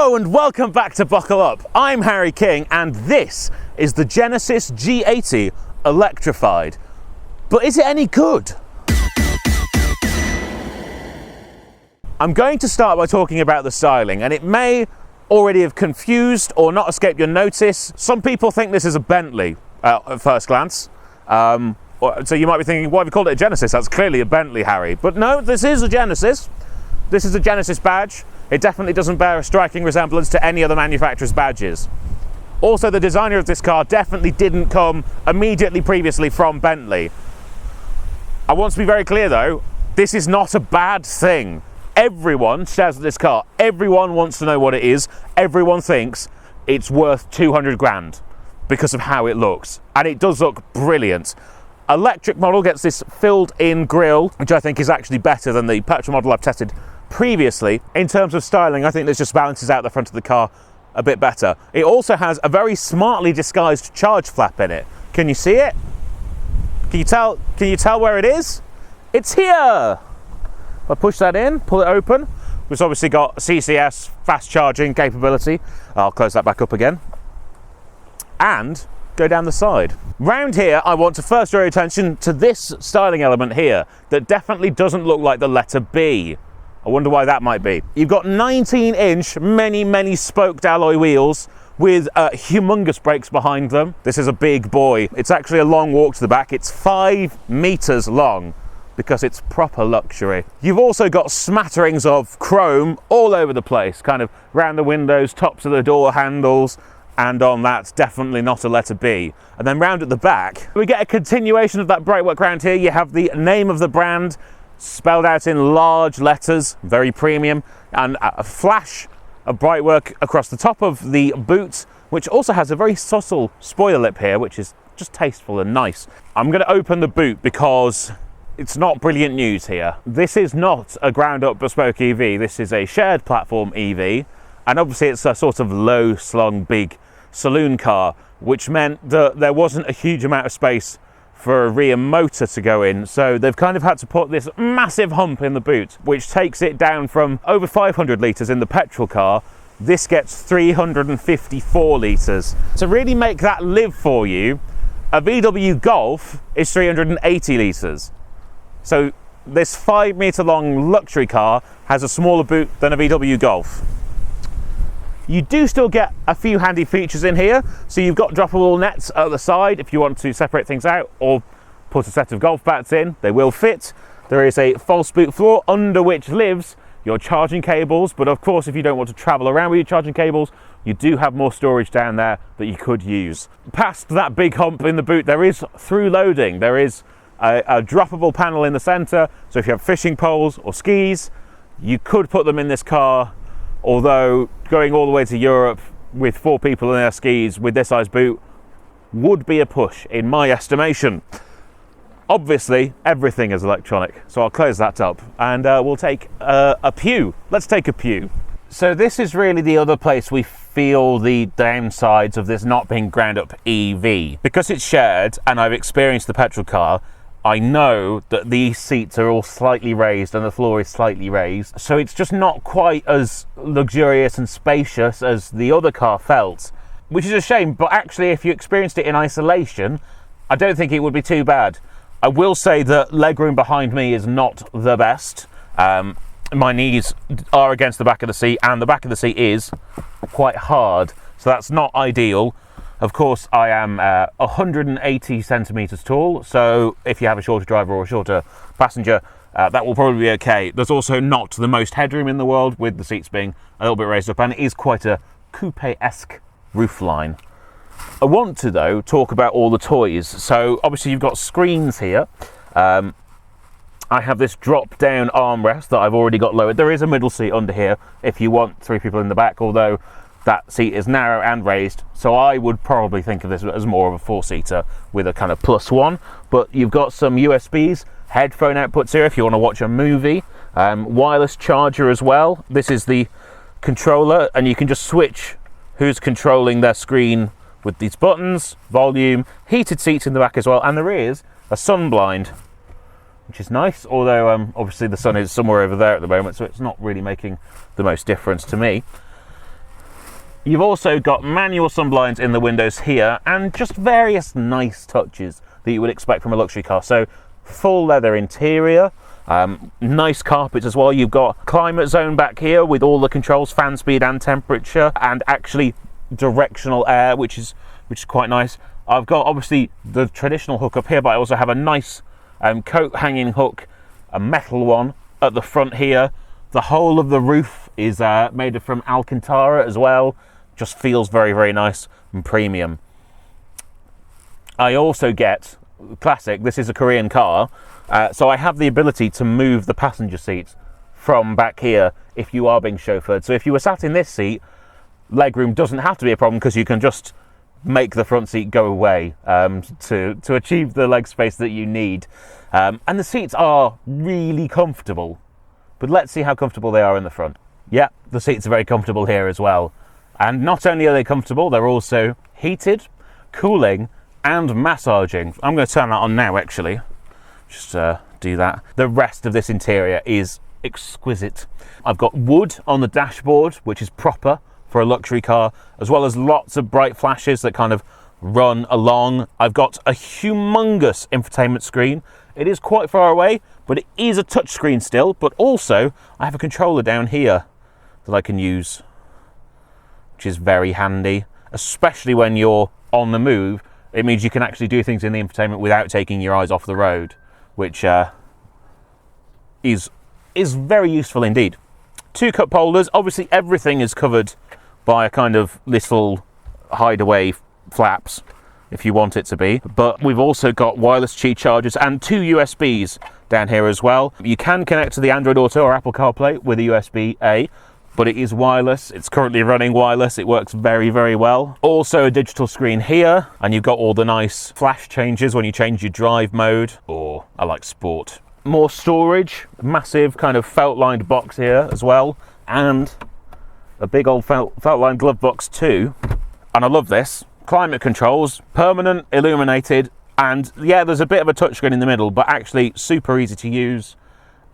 Hello and welcome back to Buckle Up. I'm Harry King and this is the Genesis G80 Electrified. But is it any good? I'm going to start by talking about the styling, and it may already have confused or not escaped your notice. Some people think this is a Bentley at first glance. So you might be thinking, why have you called it a Genesis? That's clearly a Bentley, Harry. But no, this is a Genesis. This is a Genesis badge. It definitely doesn't bear a striking resemblance to any other manufacturer's badges. Also, the designer of this car definitely didn't come immediately previously from Bentley. I want to be very clear though, this is not a bad thing. Everyone stares at this car. Everyone wants to know what it is. Everyone thinks it's worth 200 grand because of how it looks. And it does look brilliant. Electric model gets this filled in grille, which I think is actually better than the petrol model I've tested previously. In terms of styling, I think this just balances out the front of the car a bit better. It also has a very smartly disguised charge flap in it. Can you see it? Can you tell where it is? It's here! If I push that in, pull it open, it's obviously got CCS fast charging capability. I'll close that back up again. And go down the side. Round here, I want to first draw your attention to this styling element here that definitely doesn't look like the letter B. I wonder why that might be. You've got 19-inch, many spoked alloy wheels with humongous brakes behind them. This is a big boy. It's actually a long walk to the back. It's 5 meters long because it's proper luxury. You've also got smatterings of chrome all over the place, kind of round the windows, tops of the door handles, and on that, definitely not a letter B. And then round at the back, we get a continuation of that brightwork round here. You have the name of the brand spelled out in large letters, very premium, and a flash of brightwork across the top of the boot, which also has a very subtle spoiler lip here, which is just tasteful and nice. I'm going to open the boot because it's not brilliant news here. This is not a ground-up bespoke EV. This is a shared platform EV, and obviously it's a sort of low-slung, big saloon car, which meant that there wasn't a huge amount of space for a rear motor to go in, so they've kind of had to put this massive hump in the boot, which takes it down from over 500 litres in the petrol car. This gets 354 litres. To really make that live for you, a VW Golf is 380 litres. So this 5 metre long luxury car has a smaller boot than a VW Golf. You do still get a few handy features in here. So you've got droppable nets at the side if you want to separate things out or put a set of golf bats in. They will fit. There is a false boot floor under which lives your charging cables. But of course, if you don't want to travel around with your charging cables, you do have more storage down there that you could use. Past that big hump in the boot, there is through loading. There is a droppable panel in the center. So if you have fishing poles or skis, you could put them in this car. Although going all the way to Europe with 4 people in their skis with this size boot would be a push in my estimation. Obviously, everything is electronic, so I'll close that up and we'll take a pew. Let's take a pew. So this is really the other place we feel the downsides of this not being ground up EV. Because it's shared and I've experienced the petrol car, I know that these seats are all slightly raised and the floor is slightly raised, so it's just not quite as luxurious and spacious as the other car felt, which is a shame. But actually, if you experienced it in isolation, I don't think it would be too bad. I will say that legroom behind me is not the best. My knees are against the back of the seat and the back of the seat is quite hard, so that's not ideal. Of course, I am 180 centimetres tall, so if you have a shorter driver or a shorter passenger, that will probably be okay. There's also not the most headroom in the world, with the seats being a little bit raised up, and it is quite a coupe-esque roofline. I want to, though, talk about all the toys. So, obviously, you've got screens here. I have this drop-down armrest that I've already got lowered. There is a middle seat under here if you want 3 people in the back, although that seat is narrow and raised, so I would probably think of this as more of a 4-seater with a kind of +1. But you've got some USBs, headphone outputs here if you want to watch a movie, wireless charger as well. This is the controller, and you can just switch who's controlling their screen with these buttons. Volume, heated seats in the back as well, and there is a sun blind, which is nice, although obviously the sun is somewhere over there at the moment, so it's not really making the most difference to me. You've also got manual sunblinds in the windows here, and just various nice touches that you would expect from a luxury car. So full leather interior, nice carpets as well. You've got climate zone back here with all the controls, fan speed and temperature, and actually directional air, which is quite nice. I've got obviously the traditional hook up here, but I also have a nice coat hanging hook, a metal one at the front here. The whole of the roof is made from Alcantara as well. Just feels very, very nice and premium. I also get, classic, this is a Korean car, so I have the ability to move the passenger seats from back here if you are being chauffeured. So if you were sat in this seat, legroom doesn't have to be a problem, because you can just make the front seat go away to achieve the leg space that you need. And the seats are really comfortable, but let's see how comfortable they are in the front. Yeah, the seats are very comfortable here as well. And not only are they comfortable, they're also heated, cooling, and massaging. I'm going to turn that on now, actually. Just do that. The rest of this interior is exquisite. I've got wood on the dashboard, which is proper for a luxury car, as well as lots of bright flashes that kind of run along. I've got a humongous infotainment screen. It is quite far away, but it is a touch screen still. But also, I have a controller down here that I can use, which is very handy, especially when you're on the move. It means you can actually do things in the infotainment without taking your eyes off the road, which is very useful indeed. 2 cup holders. Obviously, everything is covered by a kind of little hideaway flaps, if you want it to be. But we've also got wireless Qi chargers and 2 USBs down here as well. You can connect to the Android Auto or Apple CarPlay with a USB-A, but it is wireless. It's currently running wireless. It works very, very well. Also a digital screen here, and you've got all the nice flash changes when you change your drive mode, or I like sport. More storage, massive kind of felt-lined box here as well, and a big old felt-lined glove box too. And I love this. Climate controls, permanent, illuminated, and yeah, there's a bit of a touchscreen in the middle, but actually super easy to use.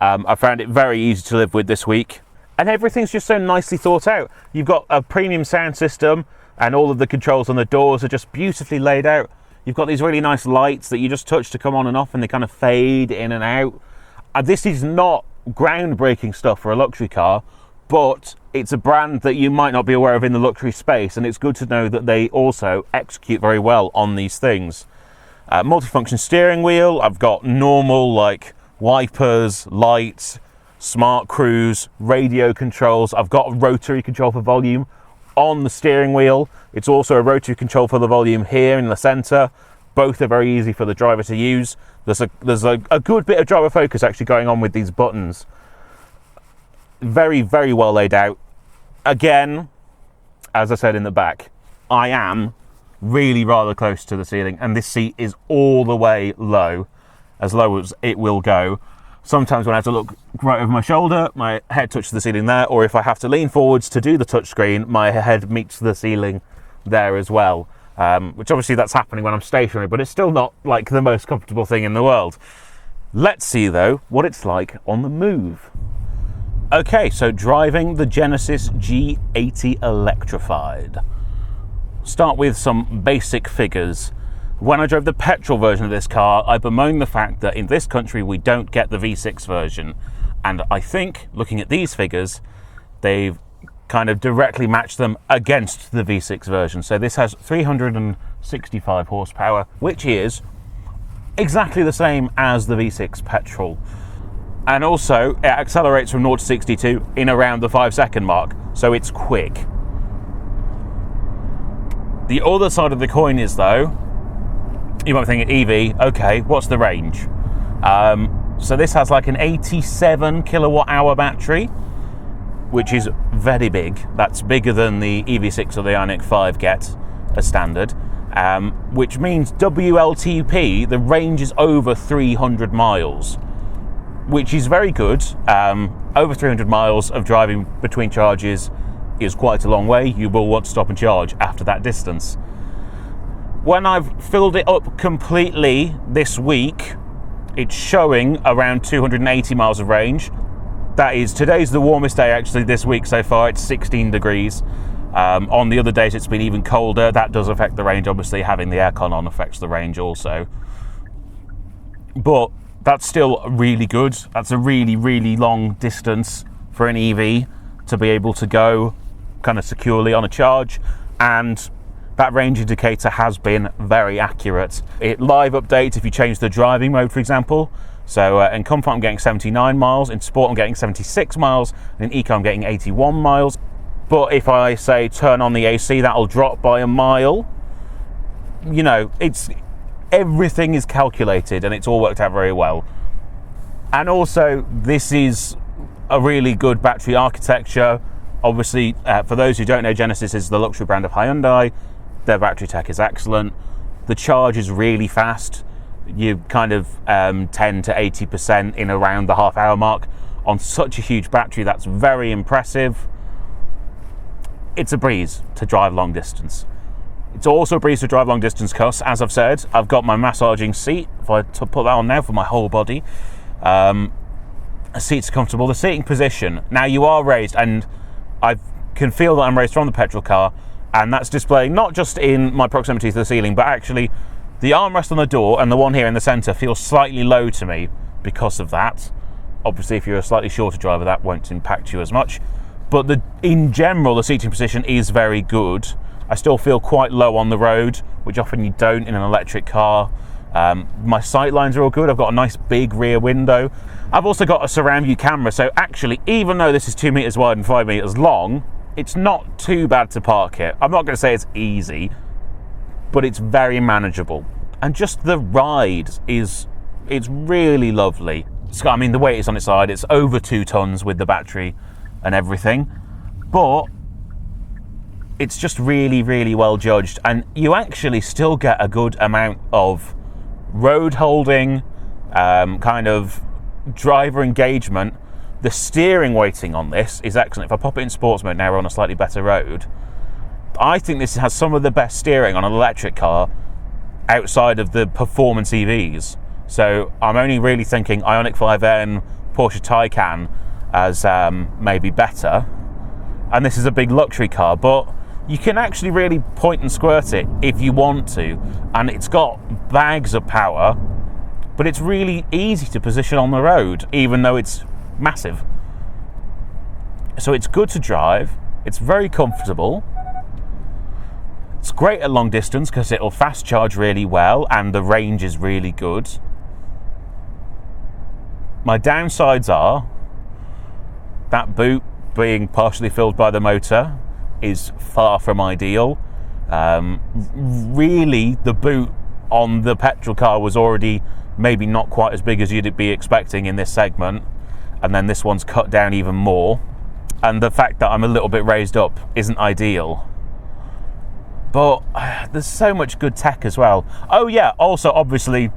I found it very easy to live with this week. And everything's just so nicely thought out. You've got a premium sound system, and all of the controls on the doors are just beautifully laid out. You've got these really nice lights that you just touch to come on and off, and they kind of fade in and out. This is not groundbreaking stuff for a luxury car, but it's a brand that you might not be aware of in the luxury space, and it's good to know that they also execute very well on these things. Multifunction steering wheel. I've got normal like wipers, lights, smart cruise, radio controls. I've got a rotary control for volume on the steering wheel. It's also a rotary control for the volume here in the center. Both are very easy for the driver to use. There's a good bit of driver focus actually going on with these buttons. Very, very well laid out. Again, as I said in the back, I am really rather close to the ceiling, and this seat is all the way low as it will go. Sometimes when I have to look right over my shoulder, my head touches the ceiling there, or if I have to lean forwards to do the touchscreen, my head meets the ceiling there as well. Which obviously that's happening when I'm stationary, but it's still not like the most comfortable thing in the world. Let's see though what it's like on the move. Okay, so driving the Genesis G80 Electrified. Start with some basic figures. When I drove the petrol version of this car, I bemoaned the fact that in this country we don't get the V6 version. And I think, looking at these figures, they've kind of directly matched them against the V6 version. So this has 365 horsepower, which is exactly the same as the V6 petrol. And also, it accelerates from 0 to 62 in around the 5-second mark, so it's quick. The other side of the coin is, though, you might think EV, okay, what's the range? So this has like an 87 kilowatt hour battery, which is very big. That's bigger than the EV6 or the Ioniq 5 get as standard, which means WLTP, the range is over 300 miles, which is very good. Over 300 miles of driving between charges is quite a long way. You will want to stop and charge after that distance. When I've filled it up completely this week, it's showing around 280 miles of range. That is, today's the warmest day actually this week so far. It's 16 degrees. On the other days it's been even colder. That does affect the range. Obviously having the aircon on affects the range also. But that's still really good. That's a really, really long distance for an EV to be able to go kind of securely on a charge. And that range indicator has been very accurate. It live updates if you change the driving mode, for example. So in comfort I'm getting 79 miles, in sport I'm getting 76 miles, and in eco I'm getting 81 miles. But if I say turn on the AC, that'll drop by a mile. You know, everything is calculated and it's all worked out very well. And also, this is a really good battery architecture. Obviously, for those who don't know, Genesis is the luxury brand of Hyundai. Their battery tech is excellent. The charge is really fast. You kind of 10 to 80% in around the half-hour mark on such a huge battery. That's very impressive. It's a breeze to drive long distance. It's also a breeze to drive long distance because, as I've said, I've got my massaging seat. If I put that on now for my whole body, the seat's comfortable. The seating position, now you are raised, and I can feel that I'm raised from the petrol car. And that's displaying not just in my proximity to the ceiling, but actually the armrest on the door and the one here in the centre feels slightly low to me because of that. Obviously, if you're a slightly shorter driver, that won't impact you as much. But in general, the seating position is very good. I still feel quite low on the road, which often you don't in an electric car. My sight lines are all good. I've got a nice big rear window. I've also got a surround view camera. So actually, even though this is 2 meters wide and 5 meters long, it's not too bad to park it. I'm not going to say it's easy, but it's very manageable. And just the ride it's really lovely. I mean, the weight is on its side. It's over 2 tons with the battery and everything, but it's just really, really well judged. And you actually still get a good amount of road holding, kind of driver engagement. The steering weighting on this is excellent. If I pop it in sports mode now, we're on a slightly better road. I think this has some of the best steering on an electric car outside of the performance EVs. So I'm only really thinking Ioniq 5N, Porsche Taycan as maybe better. And this is a big luxury car, but you can actually really point and squirt it if you want to. And it's got bags of power, but it's really easy to position on the road, even though it's massive. So it's good to drive. It's very comfortable. It's great at long distance because it'll fast charge really well and the range is really good. My downsides are that boot being partially filled by the motor is far from ideal. Really, the boot on the petrol car was already maybe not quite as big as you'd be expecting in this segment, and then this one's cut down even more. And the fact that I'm a little bit raised up isn't ideal. But there's so much good tech as well. Oh yeah, also obviously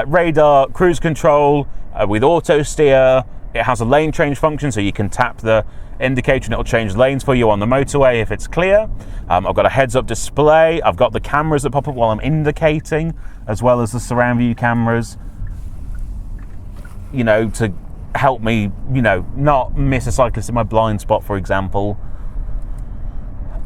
radar, cruise control with auto steer. It has a lane change function, so you can tap the indicator and it'll change lanes for you on the motorway if it's clear. I've got a heads-up display. I've got the cameras that pop up while I'm indicating, as well as the surround view cameras, you know, to help me, you know, not miss a cyclist in my blind spot, for example.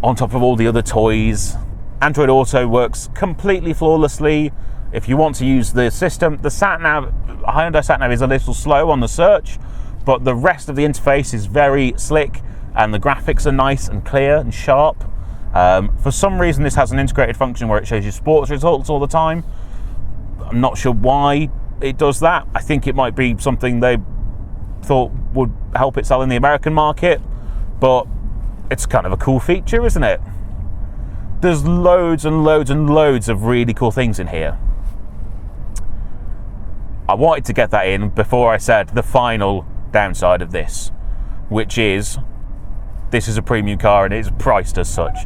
On top of all the other toys. Android Auto works completely flawlessly. If you want to use the system, the sat-nav, Hyundai sat-nav is a little slow on the search, but the rest of the interface is very slick and the graphics are nice and clear and sharp. For some reason, this has an integrated function where it shows you sports results all the time. I'm not sure why it does that. I think it might be something they thought would help it sell in the American market, but it's kind of a cool feature, isn't it? There's loads and loads and loads of really cool things in here. I wanted to get that in before I said the final downside of this, which is this is a premium car and it's priced as such.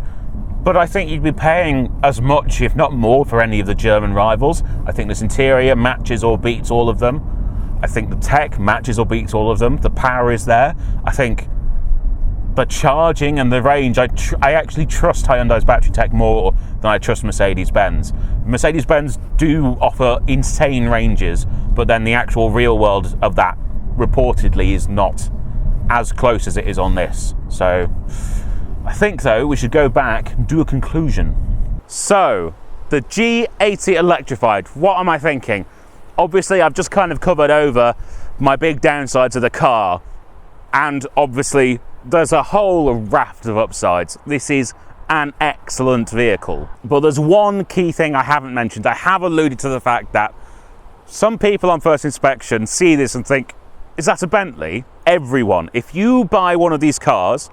But I think you'd be paying as much, if not more, for any of the German rivals. I think this interior matches or beats all of them. I think the tech matches or beats all of them. The power is there. I think the charging and the range, I actually trust Hyundai's battery tech more than I trust Mercedes Benz. Mercedes Benz do offer insane ranges, but then the actual real world of that reportedly is not as close as it is on this. So I think, though, we should go back and do a conclusion. So, the G80 Electrified, what am I thinking? Obviously, I've just kind of covered over my big downsides of the car, and obviously, there's a whole raft of upsides. This is an excellent vehicle. But there's one key thing I haven't mentioned. I have alluded to the fact that some people on first inspection see this and think, is that a Bentley? Everyone, if you buy one of these cars,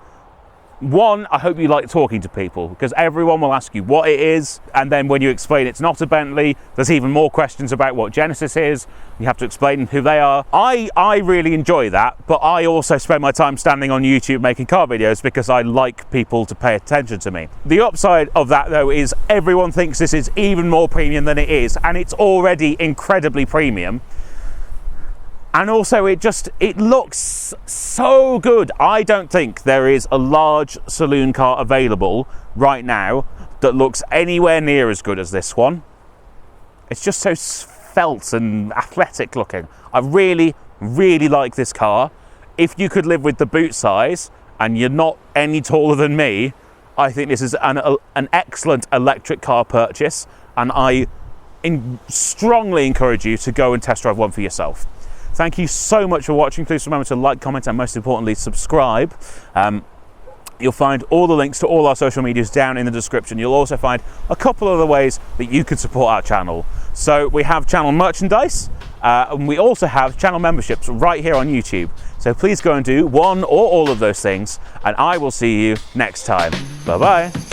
one, I hope you like talking to people, because everyone will ask you what it is, and then when you explain it's not a Bentley, there's even more questions about what Genesis is. You have to explain who they are. I really enjoy that, but I also spend my time standing on YouTube making car videos because I like people to pay attention to me. The upside of that, though, is everyone thinks this is even more premium than it is, and it's already incredibly premium. And also it looks so good. I don't think there is a large saloon car available right now that looks anywhere near as good as this one. It's just so svelte and athletic looking. I really, really like this car. If you could live with the boot size and you're not any taller than me, I think this is an excellent electric car purchase, and I strongly encourage you to go and test drive one for yourself. Thank you so much for watching. Please remember to like, comment, and most importantly, subscribe. You'll find all the links to all our social medias down in the description. You'll also find a couple of other ways that you can support our channel. So we have channel merchandise, and we also have channel memberships right here on YouTube. So please go and do one or all of those things, and I will see you next time. Bye-bye.